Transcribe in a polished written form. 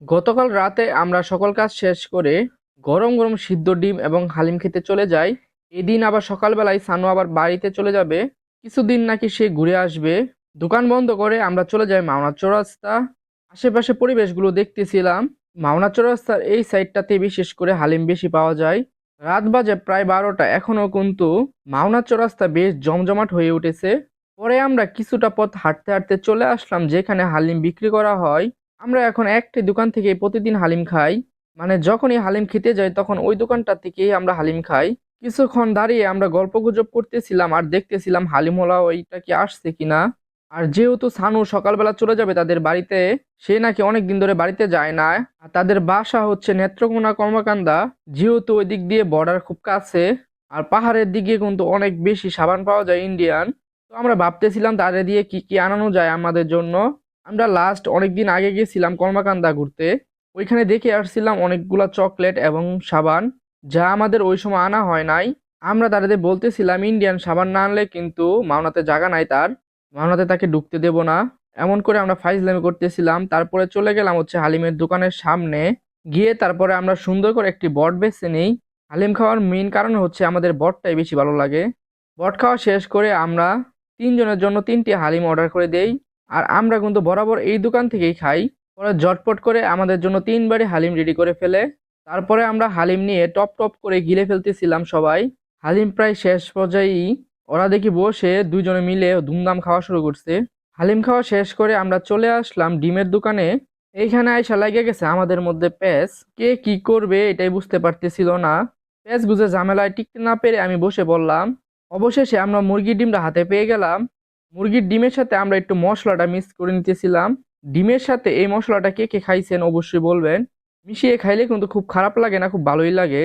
গতকাল রাতে আমরা সকল কাজ শেষ করে গরম গরম সিদ্ধ ডিম এবং হালিম খেতে চলে যাই। এদিন আবার সকালবেলায় সানু আবার বাড়িতে চলে যাবে, কিছুদিন নাকি সে ঘুরে আসবে। দোকান বন্ধ করে আমরা চলে যাই মাওনা চৌরাস্তা। আশেপাশে পরিবেশগুলো দেখতেছিলাম। মাওনা চৌরাস্তার এই সাইডটাতে বিশেষ করে হালিম বেশি পাওয়া যায়। রাত বাজে প্রায় 12টা, এখনো কিন্তু মাওনা চৌরাস্তা বেশ জমজমাট হয়ে উঠেছে। পরে আমরা কিছুটা পথ হাঁটতে হাঁটতে চলে আসলাম যেখানে হালিম বিক্রি করা হয়। আমরা এখন একটি দোকান থেকে প্রতিদিন হালিম খাই, মানে যখনই হালিম খেতে যাই তখন ওই দোকানটা থেকেই আমরা হালিম খাই। কিছুক্ষণ দাঁড়িয়ে আমরা গল্প গুজব করতেছিলাম আর দেখতেছিলাম হালিমওয়ালা ওইটা কি আসছে কিনা। আর যেহেতু সানু সকালবেলা চলে যাবে তাদের বাড়িতে, সে নাকি অনেক দিন ধরে বাড়িতে যায় না। আর তাদের বাসা হচ্ছে নেত্রকোনা কর্মকান্দা, যেহেতু ওই দিক দিয়ে বর্ডার খুব কাছে। আর পাহাড়ের দিকে কিন্তু অনেক বেশি সাবান পাওয়া যায় ইন্ডিয়ান। তো আমরা ভাবতেছিলাম তাদের দিয়ে কি কি আনানো যায় আমাদের জন্য। আমরা লাস্ট অনেকদিন আগে গেছিলাম কর্মকান্দা ঘুরতে, ওইখানে দেখে আসছিলাম অনেকগুলা চকলেট এবং সাবান, যা আমাদের ওই সময় আনা হয় নাই। আমরা তাদের বলতেছিলাম ইন্ডিয়ান সাবান না আনলে কিন্তু মাওনাতে জায়গা নাই তার, মাওনাতে তাকে ঢুকতে দেব না। এমন করে আমরা ফাইজলামি করতেছিলাম। তারপরে চলে গেলাম হচ্ছে হালিমের দোকানের সামনে। গিয়ে তারপরে আমরা সুন্দর করে একটি বট বেছে নিই। হালিম খাওয়ার মেইন কারণ হচ্ছে আমাদের বটটাই বেশি ভালো লাগে। বট খাওয়া শেষ করে আমরা তিনজনের জন্য 3টি হালিম অর্ডার করে দেই। আর আমরা কিন্তু বরাবর এই দোকান থেকেই খাই। পরে ঝটপট করে আমাদের জন্য 3 বারে হালিম রেডি করে ফেলে। তারপরে আমরা হালিম নিয়ে টপ টপ করে গিলে ফেলতেছিলাম সবাই। হালিম প্রায় শেষ পর্যায়েই ওরা দেখি বসে দুইজনে মিলে ধুমধাম খাওয়া শুরু করছে। হালিম খাওয়া শেষ করে আমরা চলে আসলাম ডিমের দোকানে। এইখানে আয়সা লাগে গেছে আমাদের মধ্যে প্যাচ, কে কি করবে এটাই বুঝতে পারতেছিল না। প্যাচ বুঝে ঝামেলায় টিকতে না পেরে আমি বসে বললাম। অবশেষে আমরা মুরগির ডিমটা হাতে পেয়ে গেলাম। মুরগির ডিমের সাথে আমরা একটু মশলাটা মিক্স করে নিতেছিলাম। ডিমের সাথে এই মশলাটা কে কে খাইছেন অবশ্যই বলবেন। মিশিয়ে খাইলে কিন্তু খুব খারাপ লাগে না, খুব ভালোই লাগে।